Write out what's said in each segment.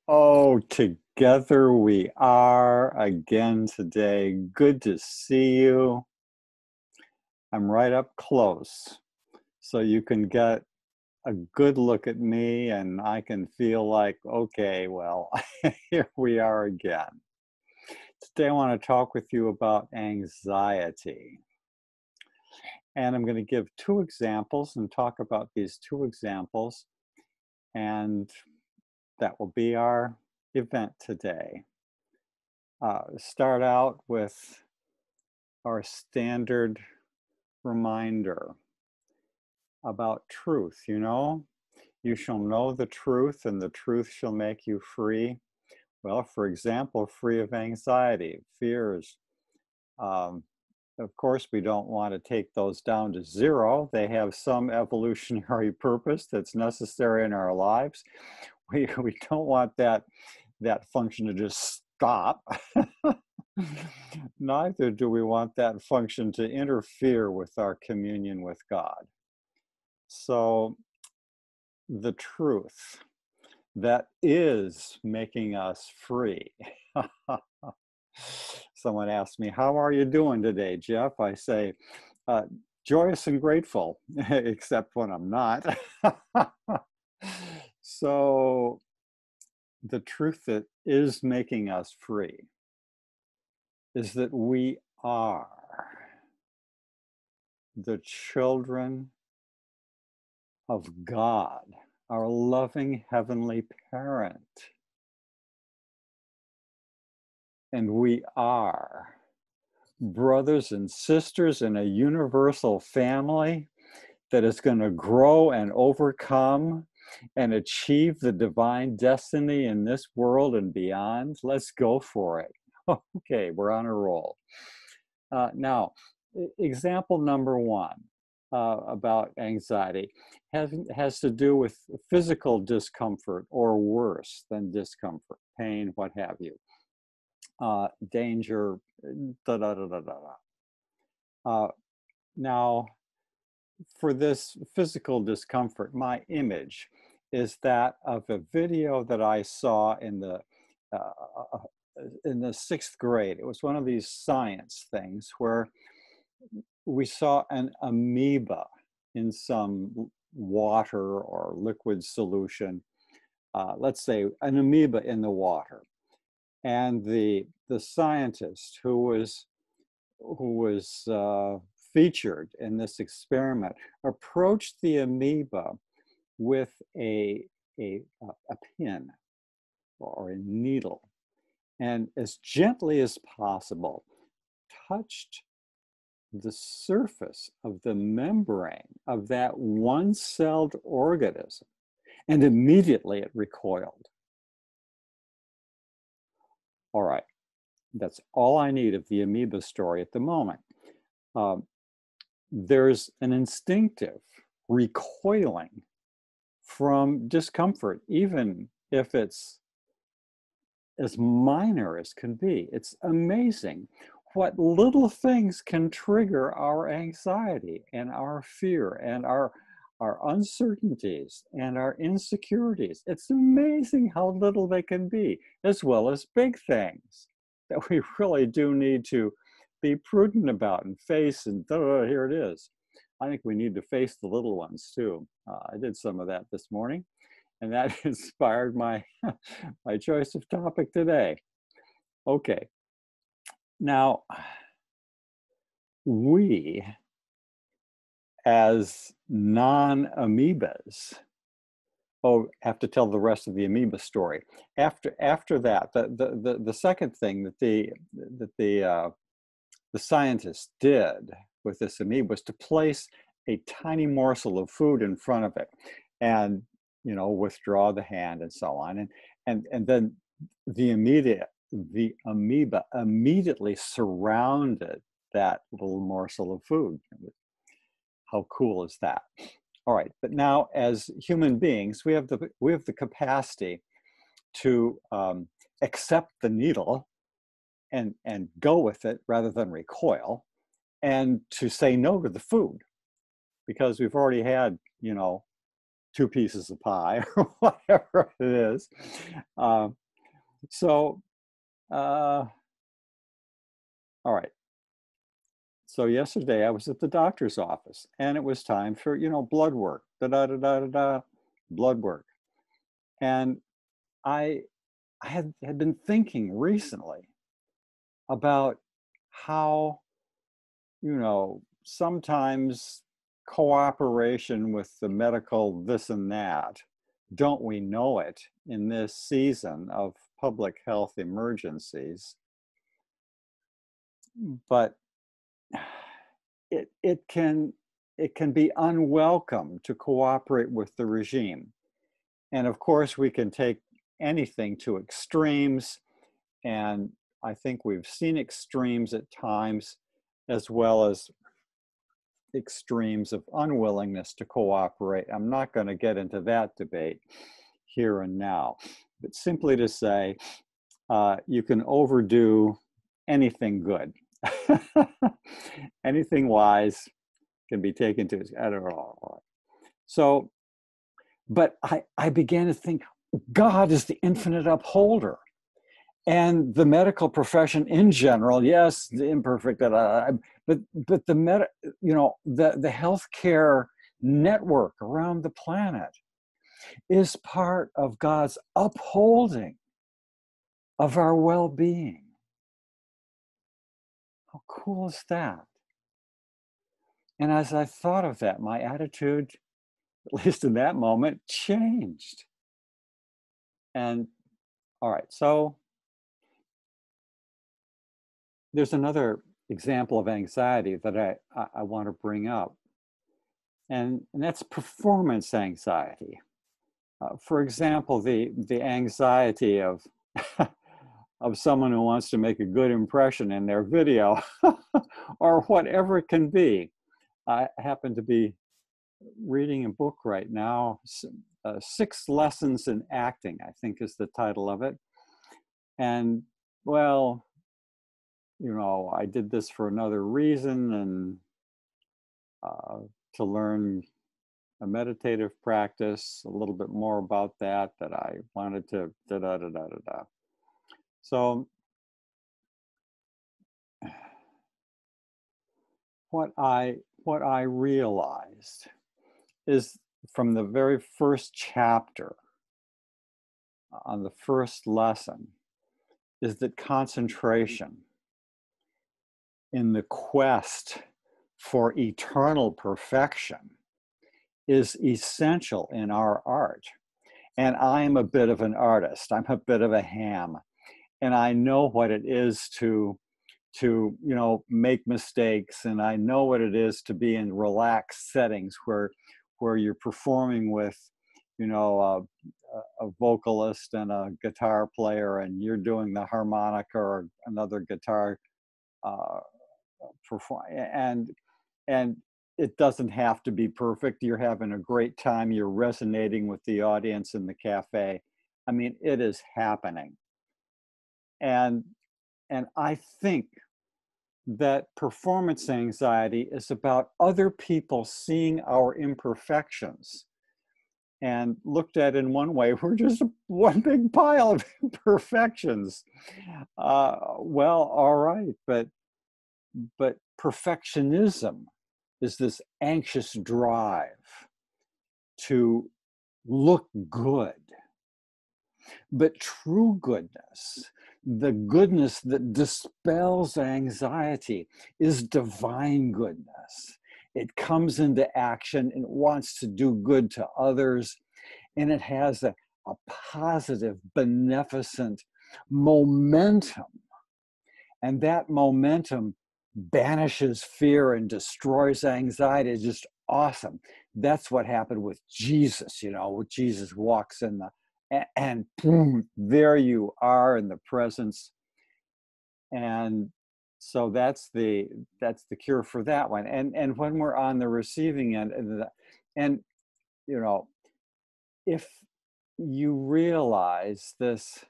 Oh, together we are again today. Good to see you. I'm right up close, so you can get a good look at me, and I can feel like, okay, well, here we are again. Today, I want to talk with you about anxiety. And I'm going to give two examples and talk about these two examples, and that will be our event today. Start out with our standard reminder about truth. You shall know the truth, and the truth shall make you free. Well, for example, free of anxiety, fears. Um, of course, we don't want to take those down to zero. They have some evolutionary purpose that's necessary in our lives. We don't want that function to just stop. Neither do we want that function to interfere with our communion with God. So the truth that is making us free. Someone asked me, how are you doing today, Jeff? I say, joyous and grateful, except when I'm not. So the truth that is making us free is that we are the children of God, our loving heavenly parent. And we are brothers and sisters in a universal family that is going to grow and overcome and achieve the divine destiny in this world and beyond. Let's go for it. Okay, we're on a roll. Now, example number one about anxiety has to do with physical discomfort, or worse than discomfort, pain, what have you, danger, da da da da da. Now, for this physical discomfort, my image is that of a video that I saw in the sixth grade. It was one of these science things where we saw an amoeba in some water or liquid solution. Let's say an amoeba in the water, and the scientist who was featured in this experiment approached the amoeba with a pin or a needle, and as gently as possible touched the surface of the membrane of that one-celled organism, and immediately it recoiled. All right, that's all I need of the amoeba story at the moment. There's an instinctive recoiling from discomfort, even if it's as minor as can be. It's amazing what little things can trigger our anxiety and our fear and our uncertainties and our insecurities. It's amazing how little they can be, as well as big things that we really do need to be prudent about and face, and here it is. I think we need to face the little ones too. I did some of that this morning, and that inspired my my choice of topic today. Okay, now we as non-amoebas, have to tell the rest of the amoeba story. After that, the second thing that the scientists did with this amoeba was to place a tiny morsel of food in front of it, and withdraw the hand and so on, and then the amoeba immediately surrounded that little morsel of food. How cool is that? All right, but now as human beings, we have the capacity to accept the needle and go with it rather than recoil, and to say no to the food, because we've already had 2 pieces of pie or whatever it is. Um, so, all right. So yesterday I was at the doctor's office and it was time for, blood work, blood work. And I, I had been thinking recently about how, sometimes cooperation with the medical this and that, don't we know it in this season of public health emergencies? But it can be unwelcome to cooperate with the regime. And of course, we can take anything to extremes. And I think we've seen extremes at times, as well as extremes of unwillingness to cooperate. I'm not going to get into that debate here and now, but simply to say, you can overdo anything good. Anything wise can be taken to, I don't know. So, but I began to think, God is the infinite upholder. And the medical profession in general, yes, the imperfect, but the the healthcare network around the planet is part of God's upholding of our well-being. How cool is that? And as I thought of that, my attitude, at least in that moment, changed. And all right, so there's another example of anxiety that I want to bring up, and that's performance anxiety. For example, the anxiety of of someone who wants to make a good impression in their video, or whatever it can be. I happen to be reading a book right now, 6 Lessons in Acting, I think is the title of it. And well, I did this for another reason, and to learn a meditative practice, a little bit more about that I wanted to da-da-da-da-da-da. So what I realized is, from the very first chapter on the first lesson, is that concentration in the quest for eternal perfection is essential in our art. And I'm a bit of an artist. I'm a bit of a ham. And I know what it is to make mistakes, and I know what it is to be in relaxed settings where you're performing with a vocalist and a guitar player, and you're doing the harmonica or another guitar perform, and it doesn't have to be perfect. You're having a great time. You're resonating with the audience in the cafe. I mean, it is happening. And I think that performance anxiety is about other people seeing our imperfections. And looked at in one way, we're just one big pile of imperfections. Well, all right, but perfectionism is this anxious drive to look good. But true goodness, the goodness that dispels anxiety, is divine goodness. It comes into action and wants to do good to others, and it has a positive, beneficent momentum. And that momentum banishes fear and destroys anxiety. It's just awesome. That's what happened with Jesus, when Jesus walks in and boom, there you are in the presence. And so that's the cure for that one. And when we're on the receiving end, and if you realize this,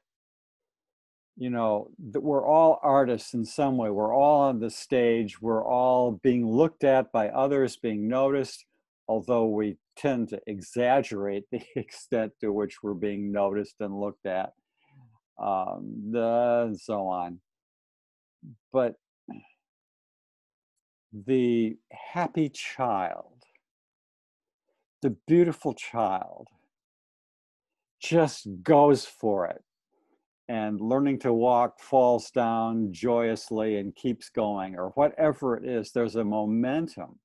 that we're all artists in some way, we're all on the stage, we're all being looked at by others, being noticed, although we tend to exaggerate the extent to which we're being noticed and looked at, and so on. But the happy child, the beautiful child, just goes for it, and learning to walk falls down joyously and keeps going, or whatever it is. There's a momentum.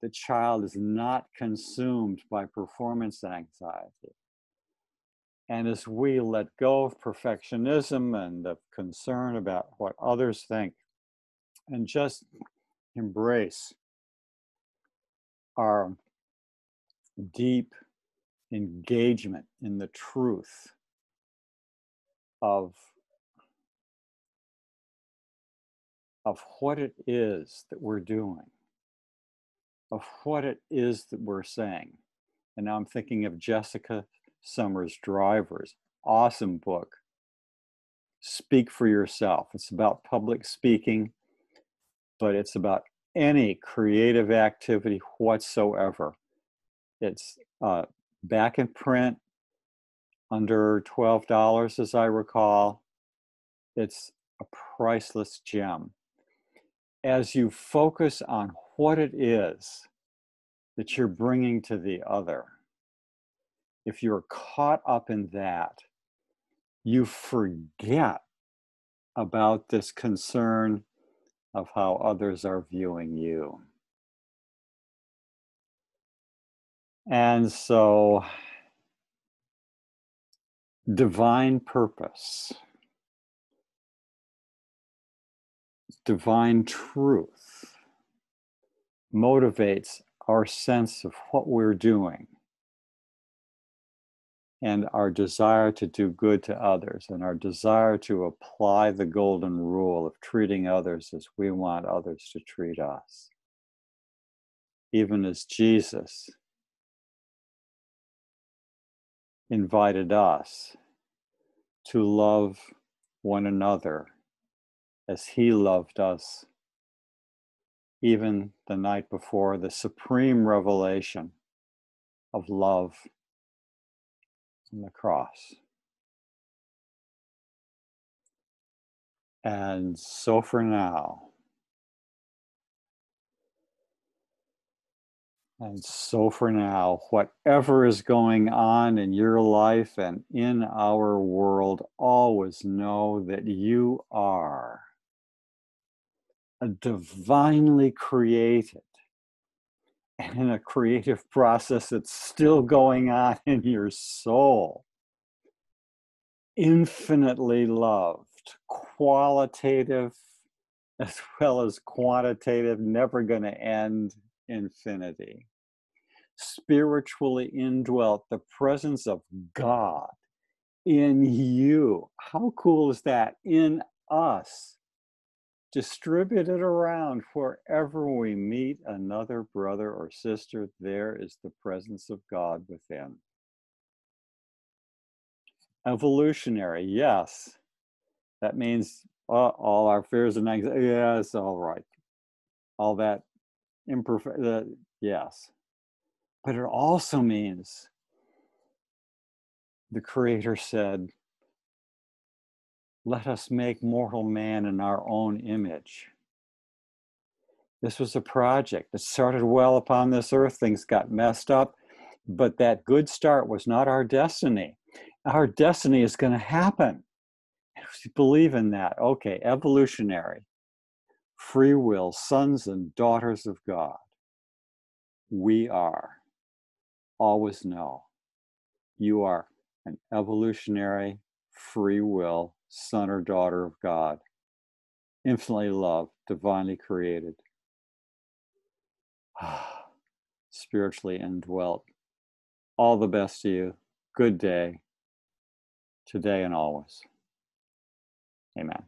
The child is not consumed by performance anxiety. And as we let go of perfectionism and of concern about what others think, and just embrace our deep engagement in the truth of what it is that we're doing, of what it is that we're saying. And now I'm thinking of Jessica Summers Driver's awesome book, Speak for Yourself. It's about public speaking, but it's about any creative activity whatsoever. It's back in print, under $12, as I recall. It's a priceless gem. As you focus on what it is that you're bringing to the other, if you're caught up in that, you forget about this concern of how others are viewing you. And so, divine purpose, divine truth motivates our sense of what we're doing and our desire to do good to others and our desire to apply the golden rule of treating others as we want others to treat us. Even as Jesus invited us to love one another as he loved us, even the night before the supreme revelation of love on the cross. And so for now, whatever is going on in your life and in our world, always know that you are a divinely created, and in a creative process that's still going on in your soul, infinitely loved, qualitative as well as quantitative, never going to end infinity. Spiritually indwelt, the presence of God in you. How cool is that? In us. Distributed around wherever we meet another brother or sister, there is the presence of God within. Evolutionary, yes. That means all our fears and anxiety, yes, all right. All that imperfect, yes. But it also means the Creator said, let us make mortal man in our own image. This was a project that started well upon this earth. Things got messed up, but that good start was not our destiny. Our destiny is going to happen. If you believe in that, okay, evolutionary, free will, sons and daughters of God, we are. Always know you are an evolutionary, free will, son or daughter of God, infinitely loved, divinely created, spiritually indwelt. All the best to you. Good day, today and always. Amen.